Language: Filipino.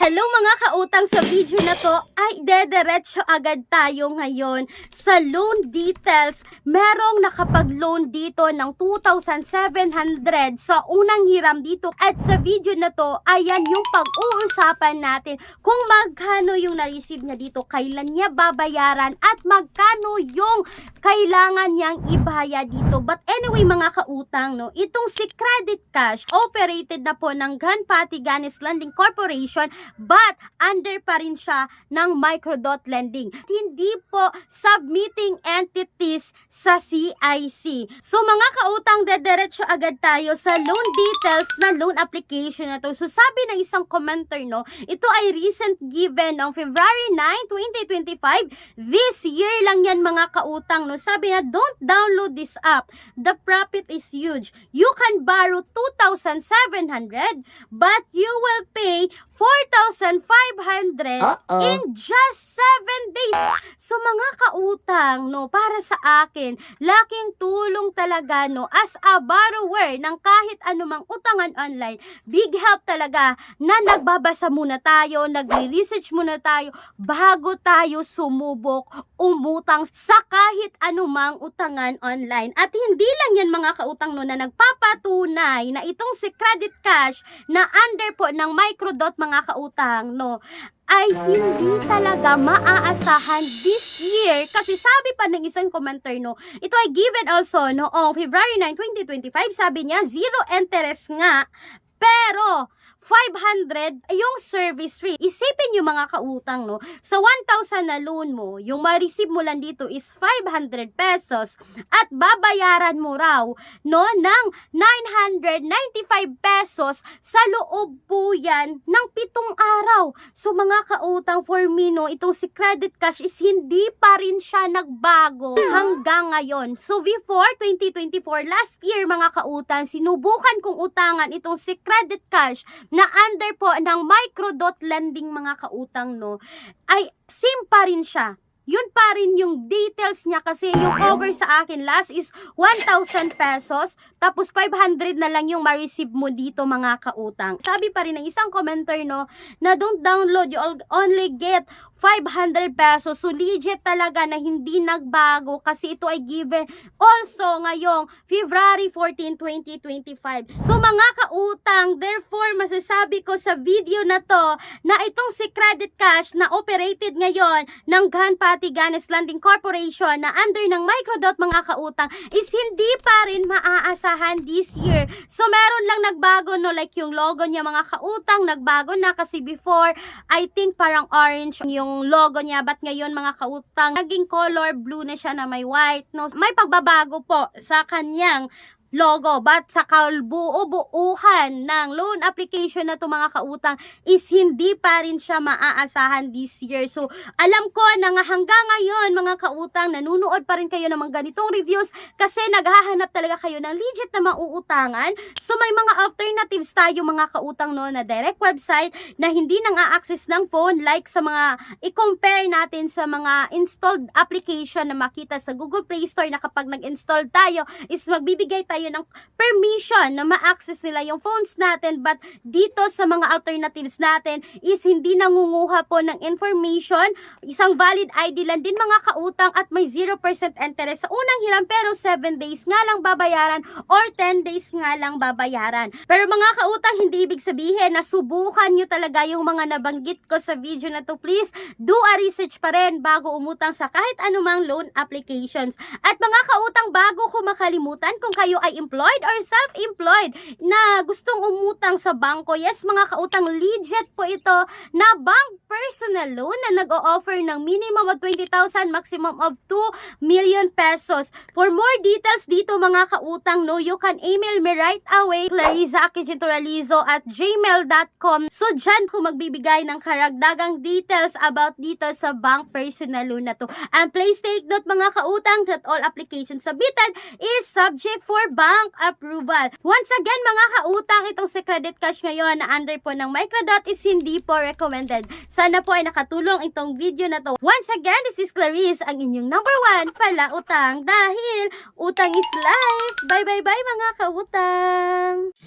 Hello mga kautang, sa video na to ay dederecho agad tayo ngayon sa loan details. Merong nakapag-loan dito ng 2,700 sa unang hiram dito. At sa video na to, ayan yung pag-uusapan natin kung magkano yung na-receive niya dito, kailan niya babayaran at magkano yung kailangan niyang ibayad dito. But anyway mga kautang, no, itong si Credit Cash, operated na po ng Ganpati Ganes Lending Corporation, but under pa rin siya ng Microdot Lending. Hindi po submitting entities sa CIC. So mga kautang, dederecho agad tayo sa loan details na loan application na to. So sabi ng isang commenter, no, ito ay recent given on February 9, 2025. This year lang yan mga kautang, no. Sabi na, don't download this app. The profit is huge. You can borrow 2,700 but you will pay 4,500 in just 7 days. So mga kautang, no, para sa akin, laking tulong talaga, no, as a borrower ng kahit anumang utangan online. Big help talaga na nagbabasa muna tayo, nagre-research muna tayo bago tayo sumubok umutang sa kahit anumang utangan online. At hindi lang yan mga kautang, no, na nagpapatunay na itong si Credit Cash na under po ng Microdot mga kautang, no, ay hindi talaga maaasahan this year. Kasi sabi pa ng isang commenter, no, ito ay given also noong February 9, 2025. Sabi niya, zero interest nga, pero 500 yung service fee. Isipin nyo mga kautang, no, sa 1,000 na loan mo, yung ma-receive mo lang dito is 500 pesos at babayaran mo raw, no, ng 995 pesos sa loob po yan ng 7 araw. So mga kautang, for me, no, itong si Credit Cash is hindi pa rin siya nagbago hanggang ngayon. So before 2024, last year mga kautang, sinubukan kong utangan itong si Credit Cash na under po ng Microdot Lending mga kautang, no, ay same pa rin siya. Yun pa rin yung details niya kasi yung over sa akin last is 1,000 pesos tapos 500 na lang yung ma-receive mo dito mga kautang. Sabi pa rin ng isang commenter, no, na don't download, you only get 500 pesos. So legit talaga na hindi nagbago kasi ito ay given also ngayong February 14, 2025. So mga kautang, therefore masasabi ko sa video na to na itong si Credit Cash na operated ngayon ng Ganpati Ganes Lending Corporation na under ng Microdot mga kautang is hindi pa rin maaasahan this year. So meron lang nagbago, no, like yung logo niya mga kautang, nagbago na kasi before I think parang orange yung logo niya, but ngayon mga kautang naging color blue na siya na may white, no. May pagbabago po sa kanyang logo, but sa kabuo-buuhan ng loan application na to mga kautang is hindi pa rin siya maaasahan this year. So alam ko na nga hanggang ngayon mga kautang, nanunood pa rin kayo ng mga ganitong reviews kasi naghahanap talaga kayo ng legit na mauutangan. So may mga alternatives tayo mga kautang, no, na direct website na hindi nang a-access ng phone, like sa mga i-compare natin sa mga installed application na makita sa Google Play Store na kapag nag-install tayo is magbibigay tayo ng permission na ma-access nila yung phones natin, but dito sa mga alternatives natin is hindi nangunguha po ng information. Isang valid ID lang din mga kautang at may 0% interest sa unang hiram pero 7 days nga lang babayaran or 10 days nga lang babayaran. Pero mga kautang, hindi ibig sabihin na subukan nyo talaga yung mga nabanggit ko sa video na to. Please do a research pa rin bago umutang sa kahit anumang loan applications. At mga kautang, bago ko makalimutan, kung kayo ay employed or self-employed na gustong umutang sa bangko, yes mga kautang, legit po ito na bank personal loan na nag-o-offer ng minimum of 20,000, maximum of 2 million pesos. For more details dito mga kautang, no, you can email me right away, clariza@gmail.com. So dyan ko magbibigay ng karagdagang details about dito sa bank personal loan na to. And please take note mga kautang that all applications submitted is subject for bank approval. Once again mga kautang, itong si Credit Cash ngayon na under po ng Microdot is hindi po recommended. Sana po ay nakatulong itong video na to. Once again, this is Clarice, ang inyong number 1 pala utang dahil utang is life. Bye bye bye mga kautang!